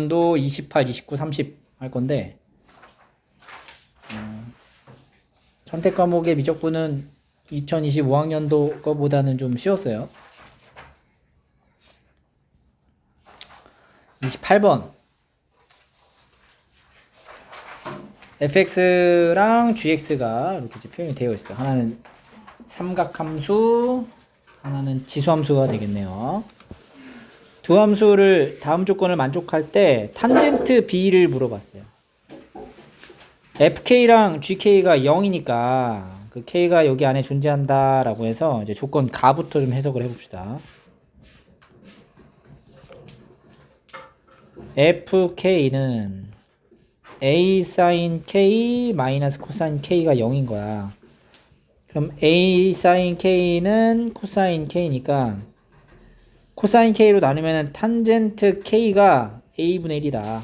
5학년도 28, 29, 30 할 건데 선택 과목의 미적분은 2025학년도 거보다는 좀 쉬웠어요. 28번 fx랑 gx가 이렇게 이제 표현이 되어 있어요. 하나는 삼각함수, 하나는 지수함수가 되겠네요. 두 함수를 다음 조건을 만족할 때 탄젠트 b를 물어봤어요. fk랑 gk가 0이니까 그 k가 여기 안에 존재한다 라고 해서 이제 조건 가부터 좀 해석을 해봅시다. fk는 a sin k 마이너스 코사인 k가 0인 거야. 그럼 a sin k는 코사인 k니까 코사인 k로 나누면 탄젠트 k가 a분의 1이다.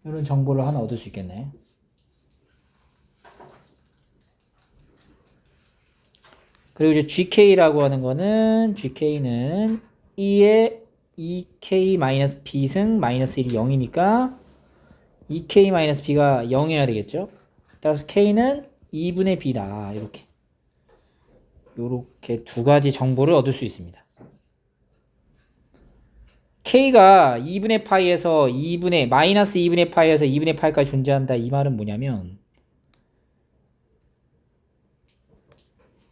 이런 정보를 하나 얻을 수 있겠네. 그리고 이제 gk라고 하는 거는 gk는 2의 2k-b승 마이너스 1이 0이니까 2k-b가 0이어야 되겠죠? 따라서 k는 2분의 b다. 이렇게 두 가지 정보를 얻을 수 있습니다. k가 2분의 파이에서 마이너스 2분의 파이에서 2분의 파이까지 존재한다. 이 말은 뭐냐면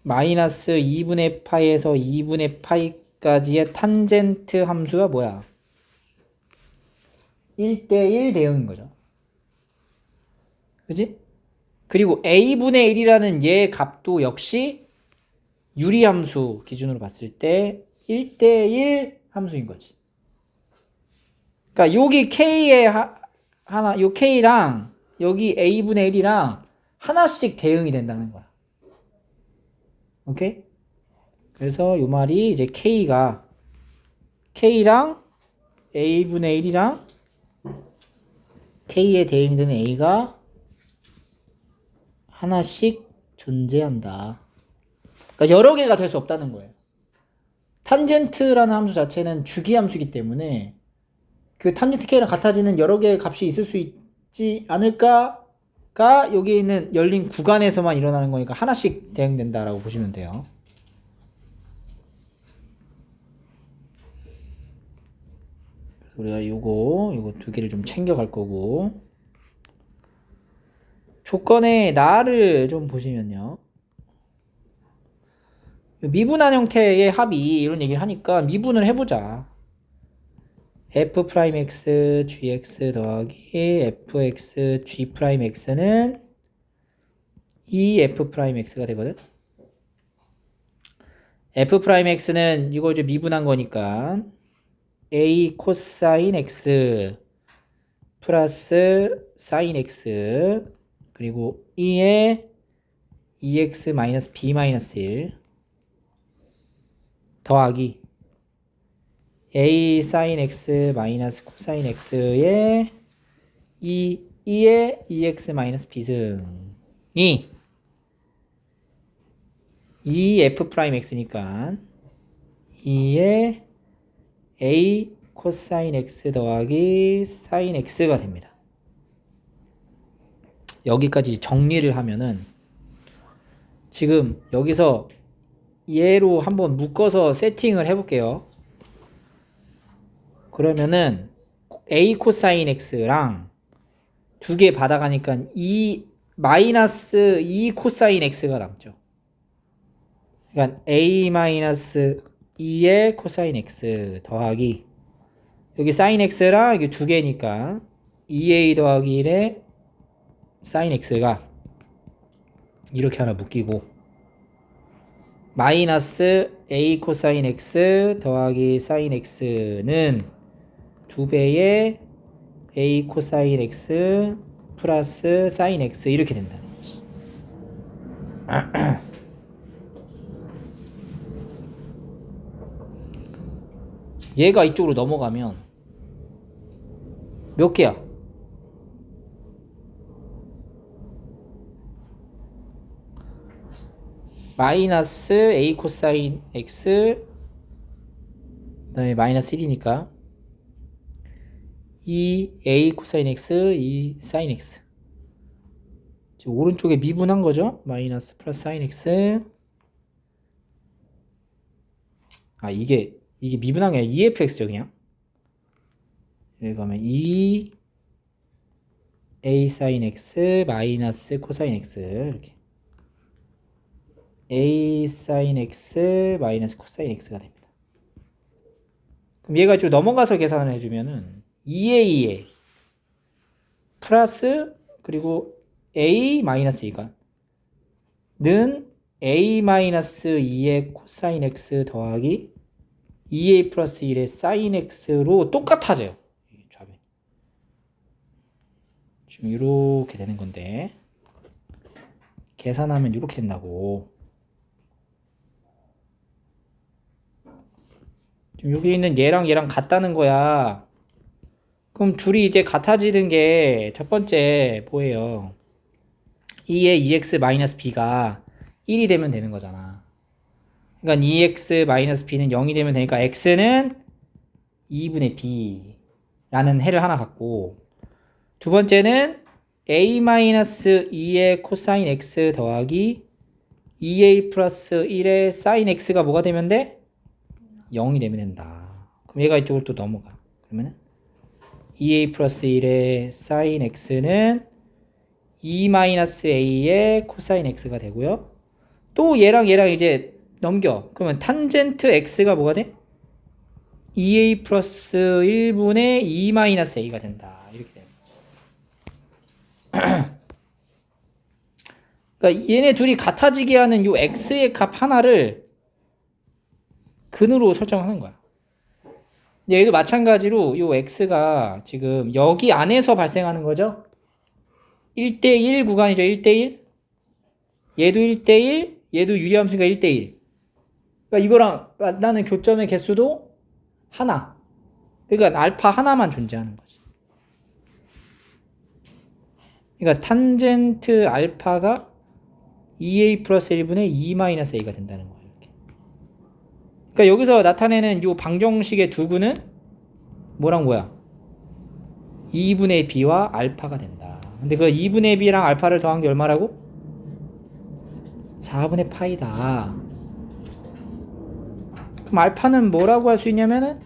마이너스 2분의 파이에서 2분의 파이까지의 탄젠트 함수가 뭐야? 1대1 대응인 거죠. 그지? 그리고 a분의 1이라는 얘 값도 역시 유리함수 기준으로 봤을 때 1대1 함수인 거지. 그러니까 여기 k의 요 k랑 여기 a분의 1이랑 하나씩 대응이 된다는 거야. 오케이? 그래서 요 말이 이제 k랑 a분의 1이랑 k에 대응되는 a가 하나씩 존재한다. 그러니까 여러 개가 될 수 없다는 거예요. 탄젠트라는 함수 자체는 주기함수이기 때문에 그 탄젠트 k랑 같아지는 여러 개의 값이 있을 수 있지 않을까가 여기 있는 열린 구간에서만 일어나는 거니까 하나씩 대응된다라고 보시면 돼요. 우리가 요거 두 개를 좀 챙겨갈 거고, 조건의 나를 좀 보시면요, 미분한 형태의 합이 이런 얘기를 하니까 미분을 해보자. f'x gx 더하기 fx g'x는 2f'x가 되거든. f'x는 이거 이제 미분한 거니까 a 코사인 x 플러스 사인 x 그리고 2에 2x 마이너스 b 마이너스 1 더하기 a 사인 x 마이너스 코사인 x에 2에 2x 마이너스 b승이 2f'x니까 2에 a 코사인 x 더하기 사인 x가 됩니다. 여기까지 정리를 하면은 지금 여기서 얘로 한번 묶어서 세팅을 해볼게요. 그러면은 a 코사인 x랑 두 개 받아가니까 마이너스 2 코사인 x가 남죠. 그러니까 a 마이너스 2의 코사인 x 더하기 여기 사인 x랑 이게 두 개니까 2a 더하기 1의 사인 x가 이렇게 하나 묶이고 마이너스 a 코사인 x 더하기 사인 x는 2배의 a 코사인 x 플러스 사인 x 이렇게 된다는 거지. 얘가 이쪽으로 넘어가면 몇 개야? 마이너스 a 코사인 x 그다음에 마이너스 1이니까 2a 코사인 x, 2 사인 x. 지금 오른쪽에 미분한 거죠? 마이너스 플러스 사인 x. 아, 이게 미분한 게 아니라 2fx죠, 그냥. 여기 가면 2a 사인 x 마이너스 코사인 x. 이렇게. a 사인 x 마이너스 코사인 x가 됩니다. 그럼 얘가 좀 넘어가서 계산을 해주면은 2a에 플러스 그리고 a 마이너스 2가 는 a 마이너스 2의 코사인 x 더하기 2a 플러스 1의 사인 x로 똑같아져요. 좌변. 지금 이렇게 되는 건데 계산하면 이렇게 된다고. 지금 여기 있는 얘랑 같다는 거야. 그럼 둘이 이제 같아지는 게 첫 번째 뭐예요? 2의 2x 마이너스 b가 1이 되면 되는 거잖아. 그러니까 2x 마이너스 b는 0이 되면 되니까 x는 2분의 b라는 해를 하나 갖고, 두 번째는 a 마이너스 2의 코사인 x 더하기 2a 플러스 1의 사인 x가 뭐가 되면 돼? 0이 되면 된다. 그럼 얘가 이쪽으로 또 넘어가. 그러면 2a 플러스 1의 사인 x는 2 마이너스 a의 코사인 x가 되고요. 또 얘랑 이제 넘겨. 그러면 탄젠트 x가 뭐가 돼? 2a 플러스 1분의 2 마이너스 a가 된다. 이렇게 되는 거지. 그러니까 얘네 둘이 같아지게 하는 요 x의 값 하나를 근으로 설정하는 거야. 얘도 마찬가지로 요 x가 지금 여기 안에서 발생하는 거죠. 1대1 구간이죠. 1대1. 얘도 1대1, 얘도 유리함수가 1대1. 그러니까 이거랑 만나는 교점의 개수도 하나. 그러니까 알파 하나만 존재하는 거지. 그러니까 탄젠트 알파가 2a 플러스 1분의 2 마이너스 a가 된다는 거예요. 이렇게. 그러니까 여기서 나타내는 이 방정식의 두구는 뭐랑 뭐야? 2분의 b와 알파가 된다. 근데 그 2분의 b랑 알파를 더한 게 얼마라고? 4분의 파이다. 그럼 알파는 뭐라고 할 수 있냐면은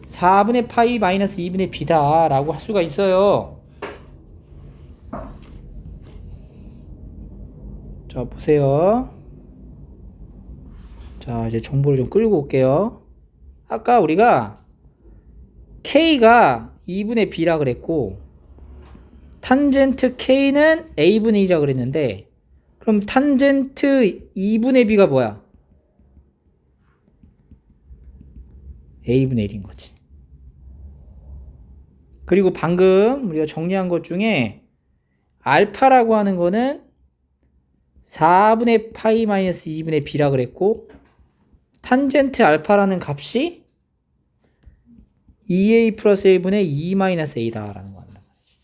4분의 파이 마이너스 2분의 b다 라고 할 수가 있어요. 자, 보세요. 자, 이제 정보를 좀 끌고 올게요. 아까 우리가 k가 2분의 b라 그랬고 탄젠트 k는 a분의 1이라 그랬는데, 그럼 탄젠트 2분의 b가 뭐야? a분의 1인 거지. 그리고 방금 우리가 정리한 것 중에 알파라고 하는 거는 4분의 파이 마이너스 2분의 b라 그랬고, 탄젠트 알파라는 값이 2a 플러스 1분의 2 마이너스 a다 라는 거 한단 말이지.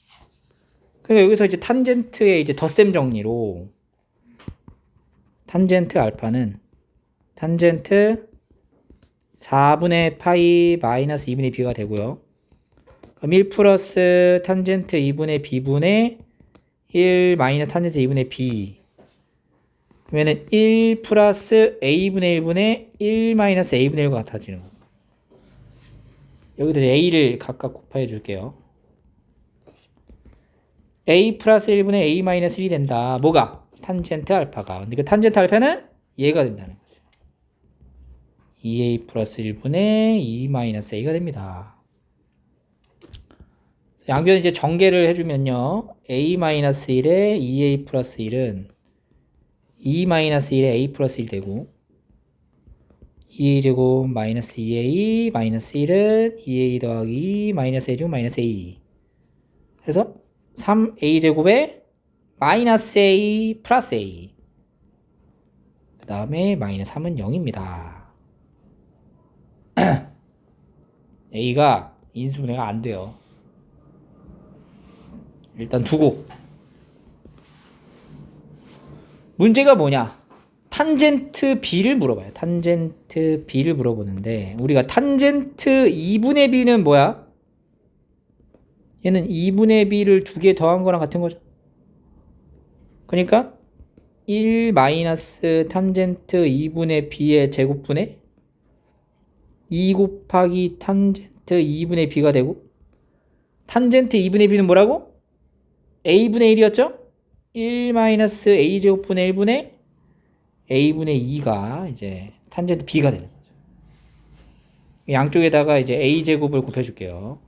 그러니까 여기서 이제 탄젠트의 이제 덧셈 정리로 탄젠트 알파는 탄젠트 4분의 파이 마이너스 2분의 b가 되고요. 그럼 1 플러스 탄젠트 2분의 b분의 1 마이너스 탄젠트 2분의 b. 그러면은 1 플러스 a분의 1분의 1 마이너스 a분의 1과 같아지는 거. 여기다 a를 각각 곱해 줄게요. a 플러스 1분의 a 마이너스 1이 된다. 뭐가? 탄젠트 알파가. 근데 그 탄젠트 알파는 얘가 된다는 거죠. 2a 플러스 1분의 2 마이너스 a가 됩니다. 양변 이제 전개를 해주면요. a 마이너스 1에 2a 플러스 1은 2 마이너스 1에 a 플러스 1 되고, 2a제곱 마이너스 2a 마이너스 1은 2a 더하기 2 마이너스 a제곱 마이너스 a 해서 3a제곱에 마이너스 a 플러스 a, 그 다음에 마이너스 3은 0입니다. a가 인수분해가 안 돼요. 일단 두고, 문제가 뭐냐? 탄젠트 b를 물어봐요. 탄젠트 b를 물어보는데, 우리가 탄젠트 2분의 b는 뭐야? 얘는 2분의 b를 두 개 더한 거랑 같은 거죠. 그러니까 1 마이너스 탄젠트 2분의 b의 제곱분의 2 곱하기 탄젠트 2분의 b가 되고, 탄젠트 2분의 b는 뭐라고? a분의 1이었죠? 1 마이너스 a제곱분의 1분의 a분의 2가 이제 탄젠트 b가 되는 거죠. 양쪽에다가 이제 a제곱을 곱해줄게요.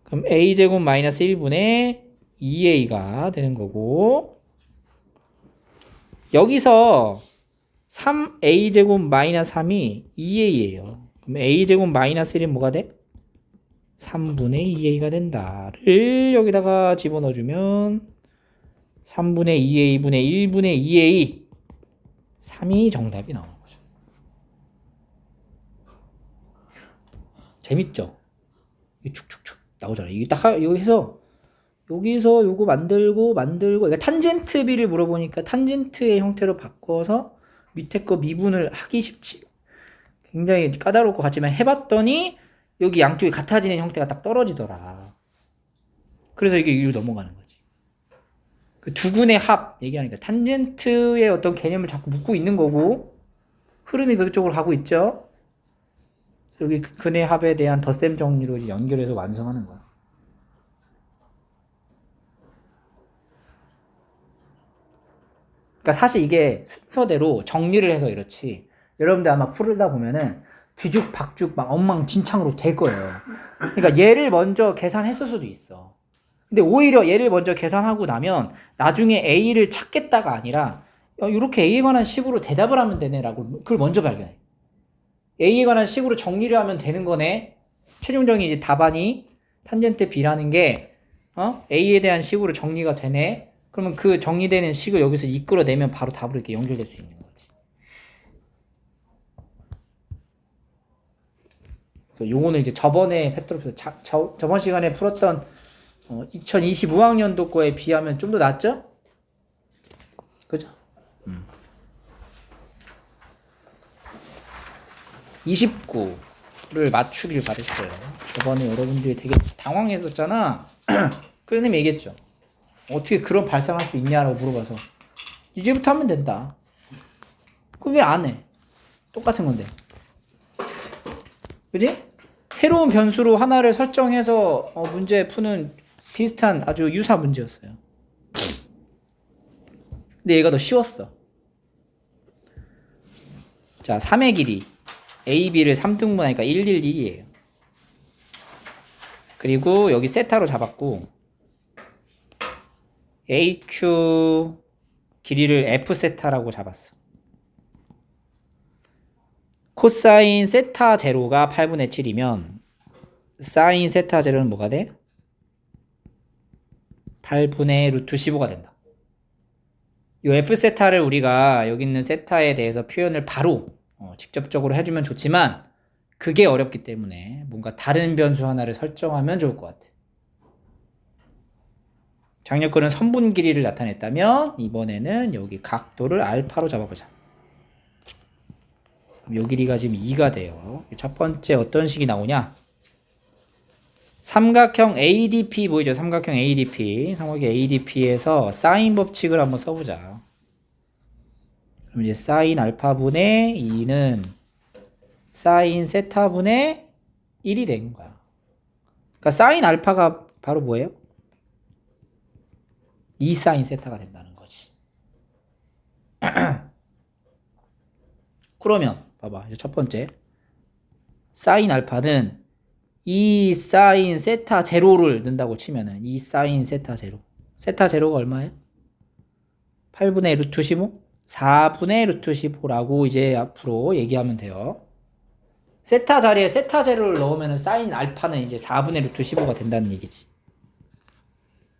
그럼 a제곱 마이너스 1분의 2a가 되는 거고, 여기서 3a제곱 마이너스 3이 2a예요. 그럼 a제곱 마이너스 1은 뭐가 돼? 3분의 2a가 된다를 여기다가 집어넣어주면 3분의 2a분의 1분의 2a 3이 정답이 나오는 거죠. 재밌죠? 이게 축축축 나오잖아요. 이게 딱 여기서 요거 만들고 그러니까 탄젠트 b를 물어보니까 탄젠트의 형태로 바꿔서 밑에 거 미분을 하기 쉽지. 굉장히 까다로울 것 같지만 해봤더니 여기 양쪽이 같아지는 형태가 딱 떨어지더라. 그래서 이게 위로 넘어가는 거지. 그 두근의 합 얘기하니까 탄젠트의 어떤 개념을 자꾸 묻고 있는 거고, 흐름이 그쪽으로 가고 있죠. 여기 근의 합에 대한 덧셈 정리로 연결해서 완성하는 거야. 그러니까 사실 이게 순서대로 정리를 해서 이렇지, 여러분들 아마 풀다 보면은 뒤죽박죽 막 엉망진창으로 될 거예요. 그러니까 얘를 먼저 계산했을 수도 있어. 근데 오히려 얘를 먼저 계산하고 나면 나중에 A를 찾겠다가 아니라 이렇게 A에 관한 식으로 대답을 하면 되네라고 그걸 먼저 발견해. A에 관한 식으로 정리를 하면 되는 거네. 최종적인 이제 답안이 탄젠트 B라는 게 A에 대한 식으로 정리가 되네. 그러면 그 정리되는 식을 여기서 이끌어내면 바로 답으로 이렇게 연결될 수 있는 거지. 그래서 요거는 이제 저번에 패트로프에서 저번 시간에 풀었던 2025학년도 거에 비하면 좀 더 낫죠? 그죠? 29를 맞추길 바랬어요. 저번에 여러분들이 되게 당황했었잖아. 그러님 얘기했죠. 어떻게 그런 발상할 수 있냐라고 물어봐서 이제부터 하면 된다. 그럼 왜 안 해? 똑같은 건데. 그지? 새로운 변수로 하나를 설정해서 문제 푸는 비슷한 아주 유사 문제였어요. 근데 얘가 더 쉬웠어. 자, 3의 길이 A, B를 3등분하니까 1, 1, 2이에요. 그리고 여기 세타로 잡았고 AQ 길이를 F 세타라고 잡았어. 코사인 세타 제로가 8분의 7이면 사인 세타 제로는 뭐가 돼? 8분의 루트 15가 된다. 이 F 세타를 우리가 여기 있는 세타에 대해서 표현을 바로 직접적으로 해주면 좋지만 그게 어렵기 때문에 뭔가 다른 변수 하나를 설정하면 좋을 것 같아. 장력근은 선분 길이를 나타냈다면 이번에는 여기 각도를 알파로 잡아보자. 그럼 요 길이가 지금 2가 돼요. 첫 번째 어떤 식이 나오냐? 삼각형 ADP 보이죠? 삼각형 ADP에서 사인 법칙을 한번 써보자. 그럼 이제 사인 알파분의 2는 사인 세타분의 1이 된 거야. 그러니까 사인 알파가 바로 뭐예요? 2 사인 세타가 된다는 거지. 그러면 봐봐. 첫 번째 사인 알파는 2 사인 세타 제로를 넣는다고 치면은 2 사인 세타 제로. 세타 제로가 얼마예요? 8분의 루트 15? 4분의 루트 15라고 이제 앞으로 얘기하면 돼요. 세타 자리에 세타 제로를 넣으면 사인 알파는 이제 4분의 루트 15가 된다는 얘기지.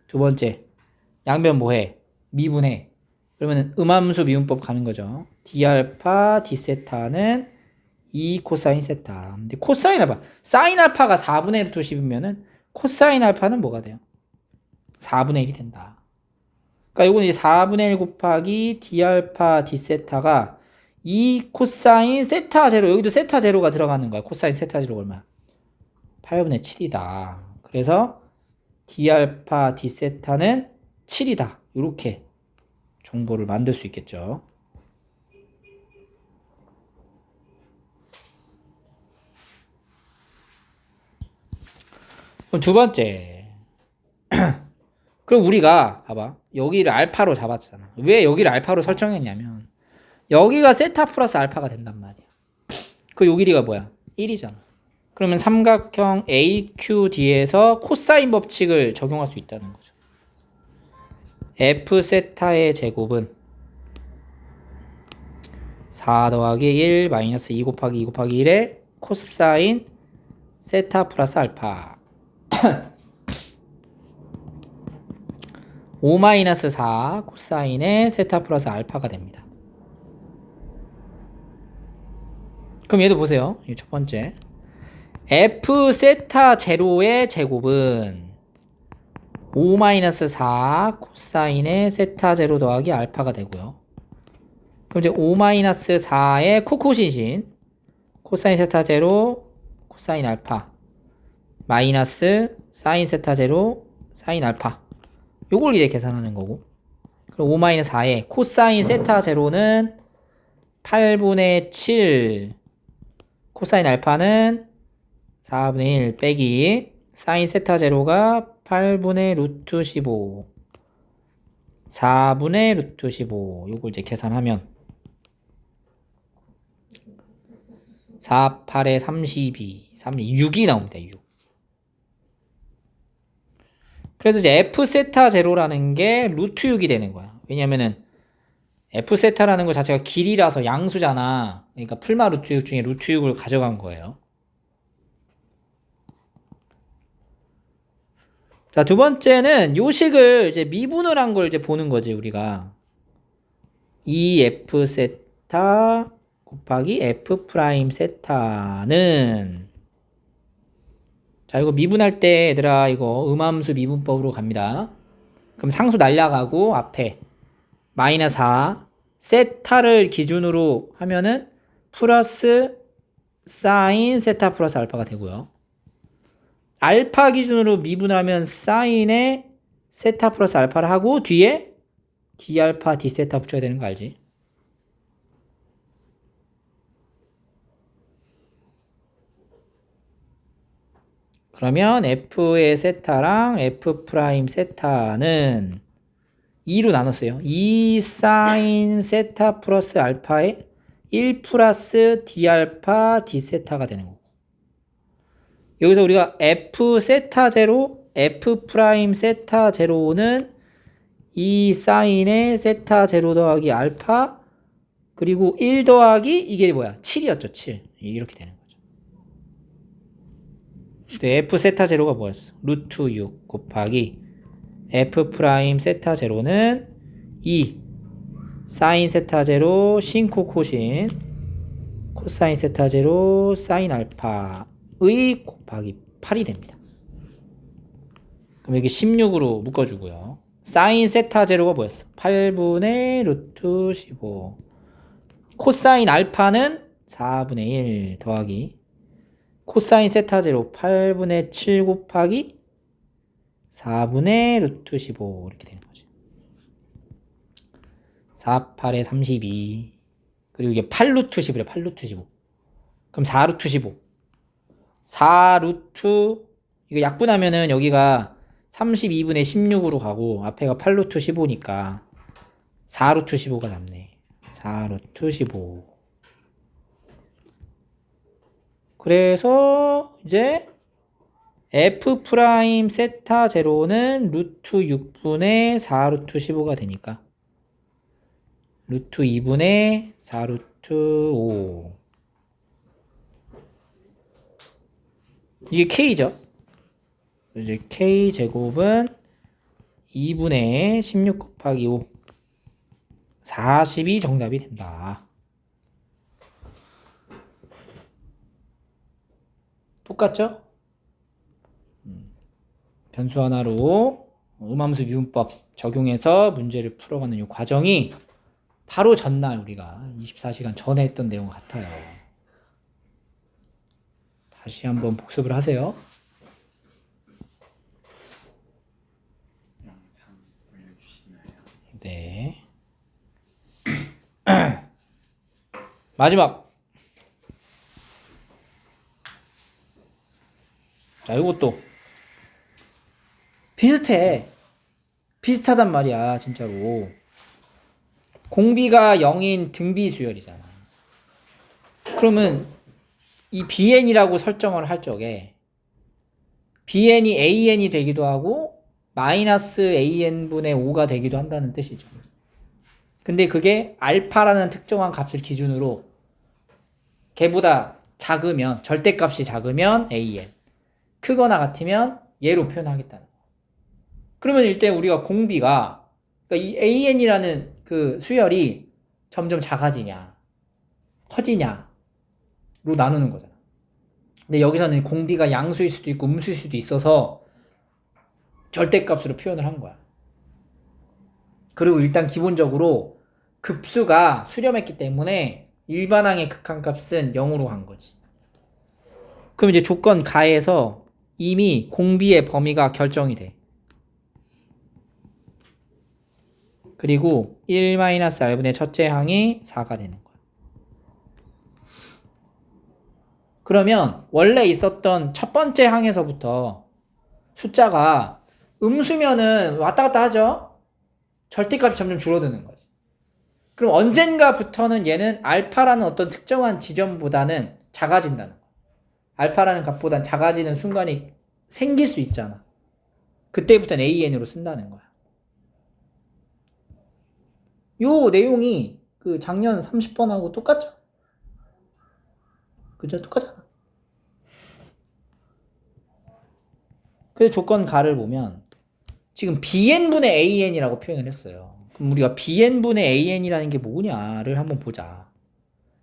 두 번째, 양변 뭐해? 미분해. 그러면 음함수 미분법 가는 거죠. d 알파 d 세타는 2 코사인 세타. 근데 코사인 알파, 사인 알파가 4분의 루트 10이면은 코사인 알파는 뭐가 돼요? 4분의 1이 된다. 그러니까 이건 이제 4분의 1 곱하기 d 알파 d 세타가 2 코사인 세타 제로. 여기도 세타 제로가 들어가는 거야. 코사인 세타 제로가 얼마야? 8분의 7이다. 그래서 D알파 D세타는 7이다. 이렇게 정보를 만들 수 있겠죠. 그럼 두 번째. 그럼 우리가 봐봐. 여기를 알파로 잡았잖아. 왜 여기를 알파로 설정했냐면 여기가 세타 플러스 알파가 된단 말이야. 그 요 길이가 뭐야? 1이잖아. 그러면 삼각형 AQD에서 코사인 법칙을 적용할 수 있다는 거죠. F 세타의 제곱은 4 더하기 1 마이너스 2 곱하기 2 곱하기 1의 코사인 세타 플러스 알파 5 마이너스 4 코사인의 세타 플러스 알파가 됩니다. 그럼 얘도 보세요. 이 첫 번째. F 세타 제로의 제곱은 5 마이너스 4 코사인의 세타 제로 더하기 알파가 되고요. 그럼 이제 5 마이너스 4의 코코신신 코사인 세타 제로 코사인 알파 마이너스 사인 세타 제로 사인 알파 요걸 이제 계산하는 거고. 그럼 5 마이너스 4의 코사인 세타 제로는 8분의 7 코사인 알파는 4분의 1 빼기 사인 세타 제로가 8분의 루트 15 4분의 루트 15 요걸 이제 계산하면 4, 8에 32 6이 나옵니다. 6. 그래서 이제 F 세타 제로라는 게 루트 6이 되는 거야. 왜냐면은 F 세타라는 거 자체가 길이라서 양수잖아. 그러니까 풀마 루트 6 중에 루트 6을 가져간 거예요. 자, 두 번째는 요 식을 이제 미분을 한 걸 이제 보는 거지, 우리가. 2F 세타 곱하기 F 프라임 세타는 자, 이거 미분할 때 얘들아 이거 음함수 미분법으로 갑니다. 그럼 상수 날라가고 앞에 마이너스 4 세타를 기준으로 하면은 플러스 사인 세타 플러스 알파가 되고요. 알파 기준으로 미분하면 사인의 세타 플러스 알파를 하고 뒤에 D알파 D세타 붙여야 되는 거 알지? 그러면 F의 세타랑 F 프라임 세타는 2로 나눴어요. 2 사인 세타 플러스 알파의 1 플러스 D알파 D세타가 되는 거고. 여기서 우리가 F 세타 제로, F 프라임 세타 제로는 2 사인의 세타 제로 더하기 알파 그리고 1 더하기 이게 뭐야? 7이었죠. 7. 이렇게 되는 거죠. 근데 F 세타 제로가 뭐였어? 루트 6 곱하기 F 프라임 세타 제로는 2 사인 세타 제로 신코 코신 코사인 세타 제로 사인 알파의 곱하기 8이 됩니다. 그럼 여기 16으로 묶어주고요. 사인 세타 제로가 뭐였어? 8분의 루트 15 코사인 알파는 4분의 1 더하기 코사인 세타 제로 8분의 7 곱하기 4분의 루트 15 이렇게 되는 거지. 4, 8에 32 그리고 이게 8루트 15래. 8루트 15 그럼 4루트 15 4루트 이거 약분하면은 여기가 32분의 16으로 가고 앞에가 8루트 15니까 4루트 15가 남네. 4루트 15 그래서 이제 F 프라임 세타 제로는 루트 6분의 4루트 15가 되니까 루트 2분의 4루트 5 이게 K죠. 이제 K 제곱은 2분의 16 곱하기 5 40이 정답이 된다. 똑같죠? 변수 하나로 음함수 미분법 적용해서 문제를 풀어가는 이 과정이 바로 전날 우리가 24시간 전에 했던 내용 같아요. 다시 한번 복습을 하세요. 마지막. 자, 이것도 비슷해. 비슷하단 말이야, 진짜로. 공비가 0인 등비 수열이잖아. 그러면 이 bn이라고 설정을 할 적에 bn이 an이 되기도 하고 마이너스 an분의 5가 되기도 한다는 뜻이죠. 근데 그게 알파라는 특정한 값을 기준으로 걔보다 작으면, 절대값이 작으면 an, 크거나 같으면 얘로 표현하겠다는 거야. 그러면 일단 우리가 공비가, 그러니까 이 an이라는 그 수열이 점점 작아지냐 커지냐로 나누는 거잖아. 근데 여기서는 공비가 양수일 수도 있고 음수일 수도 있어서 절대값으로 표현을 한 거야. 그리고 일단 기본적으로 급수가 수렴했기 때문에 일반항의 극한값은 0으로 간 거지. 그럼 이제 조건 가에서 이미 공비의 범위가 결정이 돼. 그리고 1-r분의 첫째 항이 4가 되는 거야. 그러면 원래 있었던 첫 번째 항에서부터 숫자가 음수면은 왔다 갔다 하죠? 절대값이 점점 줄어드는 거지. 그럼 언젠가부터는 얘는 알파라는 어떤 특정한 지점보다는 작아진다는 거야. 알파라는 값보단 작아지는 순간이 생길 수 있잖아. 그때부터는 an으로 쓴다는 거야. 요 내용이 그 작년 30번하고 똑같죠? 그죠? 똑같잖아. 그래서 조건 가를 보면 지금 bn분의 an이라고 표현을 했어요. 그럼 우리가 bn분의 an이라는 게 뭐냐를 한번 보자.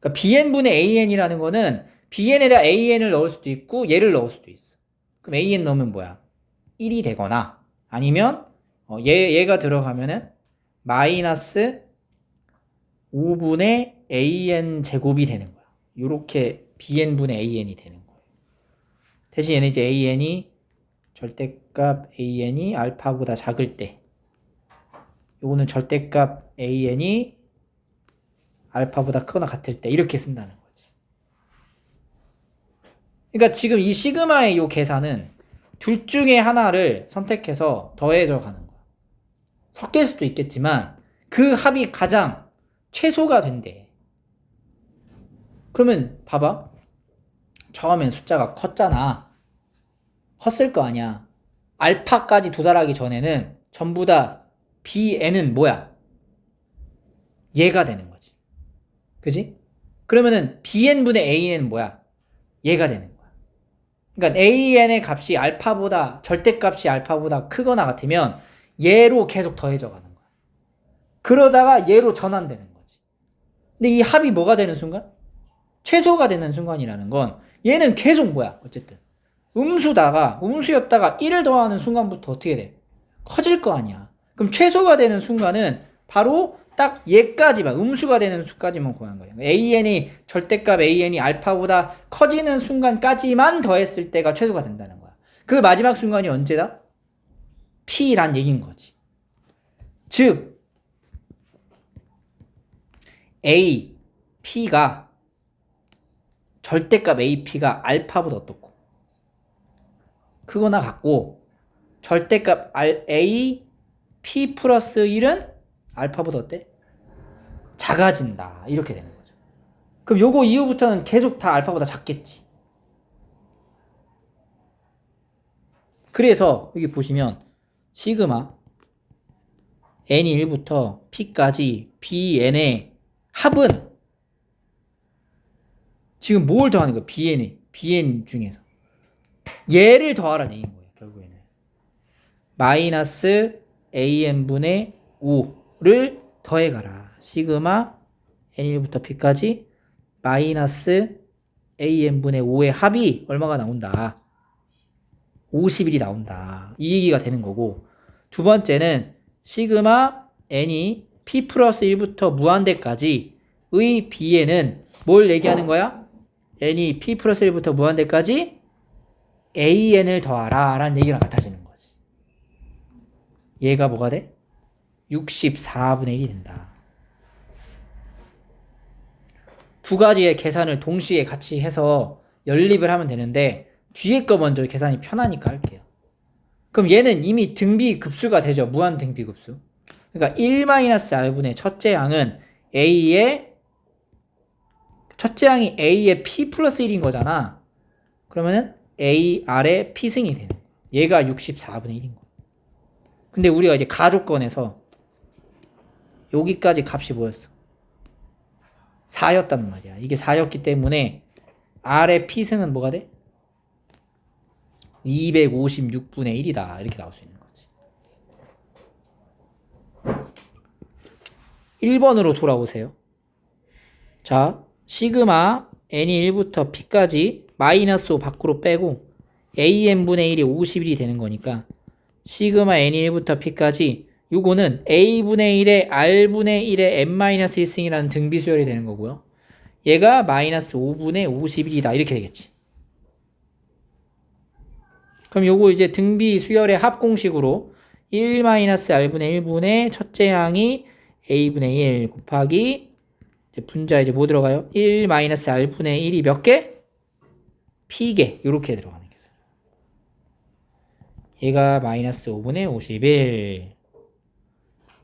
그러니까 bn분의 an이라는 거는 bn에다 an을 넣을 수도 있고 얘를 넣을 수도 있어. 그럼 an 넣으면 뭐야? 1이 되거나 아니면 얘가 들어가면은 마이너스 5분의 an 제곱이 되는 거야. 요렇게 bn분의 an이 되는 거예요. 대신 얘는 이제 an이 절대값 an이 알파보다 작을 때, 요거는 절대값 an이 알파보다 크거나 같을 때 이렇게 쓴다는 거지. 그러니까 지금 이 시그마의 요 계산은 둘 중에 하나를 선택해서 더해져 가는 거야. 섞일 수도 있겠지만 그 합이 가장 최소가 된대. 그러면 봐봐. 처음엔 숫자가 컸잖아. 컸을 거 아니야. 알파까지 도달하기 전에는 전부 다 bn은 뭐야? 얘가 되는 거지. 그지? 그러면은 bn분의 an은 뭐야? 얘가 되는 거야. 그러니까 an의 값이 알파보다, 절대값이 알파보다 크거나 같으면 얘로 계속 더해져 가는 거야. 그러다가 얘로 전환되는 거지. 근데 이 합이 뭐가 되는 순간? 최소가 되는 순간이라는 건 얘는 계속 뭐야? 어쨌든 음수였다가 1을 더하는 순간부터 어떻게 돼? 커질 거 아니야. 그럼 최소가 되는 순간은 바로 딱 얘까지만, 음수가 되는 수까지만 구하는 거예요. an이, 절대값 an이 알파보다 커지는 순간까지만 더했을 때가 최소가 된다는 거야. 그 마지막 순간이 언제다? p란 얘기인 거지. 즉 a, p가 절대값 ap가 알파보다 어떻고 크거나 같고, 절대값 a, p 플러스 1은 알파보다 어때? 작아진다. 이렇게 되는 거죠. 그럼 요거 이후부터는 계속 다 알파보다 작겠지. 그래서 여기 보시면 시그마 n이 1부터 p까지 bn의 합은 지금 뭘 더하는 거야? bn 중에서 얘를 더하라는 얘기인 거예요. 결국에는 마이너스 an분의 5를 더해가라. 시그마 n1부터 p까지 마이너스 an분의 5의 합이 얼마가 나온다? 50일이 나온다. 이 얘기가 되는 거고, 두 번째는 시그마 n이 p 플러스 1부터 무한대까지의 bn은 뭘 얘기하는 거야? n이 p 플러스 1부터 무한대까지 an을 더하라 라는 얘기랑 같아지는 거지. 얘가 뭐가 돼? 64분의 1이 된다. 두 가지의 계산을 동시에 같이 해서 연립을 하면 되는데 뒤에 거 먼저 계산이 편하니까 할게요. 그럼 얘는 이미 등비급수가 되죠. 무한 등비급수. 그러니까 1-r분의 첫째 양은 첫째 양이 A의 P 플러스 1인 거잖아. 그러면은 AR의 P승이 되는 거야. 얘가 64분의 1인 거야. 근데 우리가 이제 가조건에서 여기까지 값이 뭐였어? 4였단 말이야. 이게 4였기 때문에 R의 P승은 뭐가 돼? 256분의 1이다. 이렇게 나올 수 있는 거지. 1번으로 돌아오세요. 자, 시그마 n이 1부터 p까지 마이너스 5 밖으로 빼고 an분의 1이 51이 되는 거니까 시그마 n이 1부터 p까지 요거는 a분의 1에 r분의 1에 n-1승이라는 등비 수열이 되는 거고요. 얘가 마이너스 5분의 51이다. 이렇게 되겠지. 그럼 요거 이제 등비 수열의 합공식으로 1-r분의 1분의 첫째 양이 a분의 1 곱하기 분자 이제 뭐 들어가요? 1-r분의 1이 몇 개? p개. 요렇게 들어가는 계산. 얘가 마이너스 5분의 51.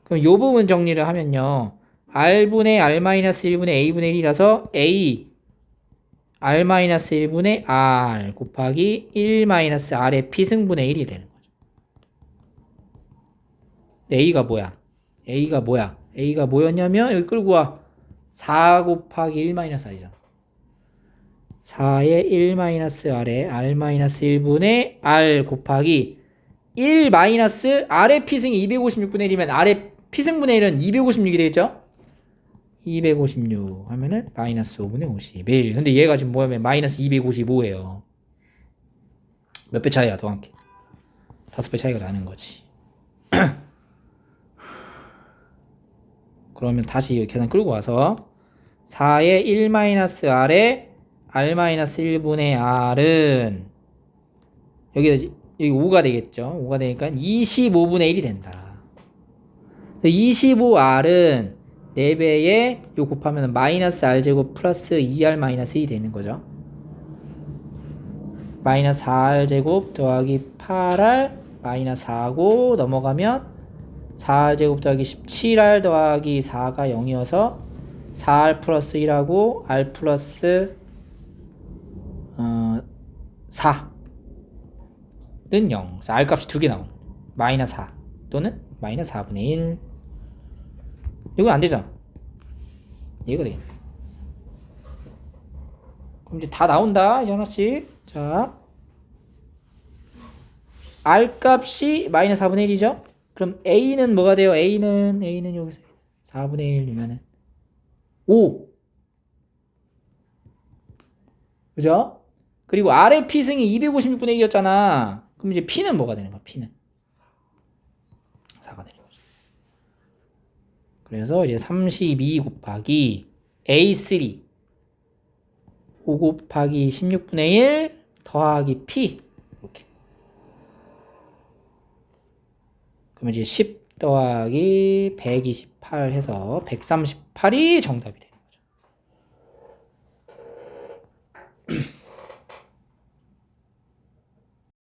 그럼 요 부분 정리를 하면요. r분의 r-1분의 a분의 1이라서 a r-1분의 r 곱하기 1-r의 p승분의 1이 되는 거죠. a가 뭐야? a가 뭐였냐면 여기 끌고 와. 4 곱하기 1-r이잖아. 4의 1-r에 r-1분의 r 곱하기 1-r의 p승이 256분의 1이면 r의 p승분의 1은 256이 되겠죠? 256 하면은 마이너스 5분의 51. 근데 얘가 지금 뭐냐면 마이너스 255예요. 몇 배 차이야 더함께? 5배 차이가 나는 거지. 그러면 다시 계산 끌고 와서 4의 1-r에 r-1분의 r은 여기 5가 되겠죠. 5가 되니까 25분의 1이 된다. 25r은 4배에 요 곱하면 마이너스 r제곱 플러스 2r 마이너스 1이 되는 거죠. 마이너스 4r제곱 더하기 8r 마이너스 4고 넘어가면 4r제곱 더하기 17r 더하기 4가 0이어서 4r 플러스 1하고 r 플러스 4는 0. 그래서 r 값이 2개 나오는 마이너스 4 또는 마이너스 4분의 1. 이거 안 되잖아. 이거 되겠네. 그럼 이제 다 나온다. 이제 하나씩. 자, r 값이 마이너스 4분의 1이죠. 그럼 a는 뭐가 돼요? a는 여기서 4분의 1이면은 5. 그죠? 그리고 r의 p승이 256분의 1이었잖아. 그럼 이제 p는 뭐가 되는 거야? p는 4가 되는 거죠. 그래서 이제 32 곱하기 a3 5 곱하기 16분의 1 더하기 p 이렇게. 그러면 이제 10 더하기 128 해서 138이 정답이 되는 거죠.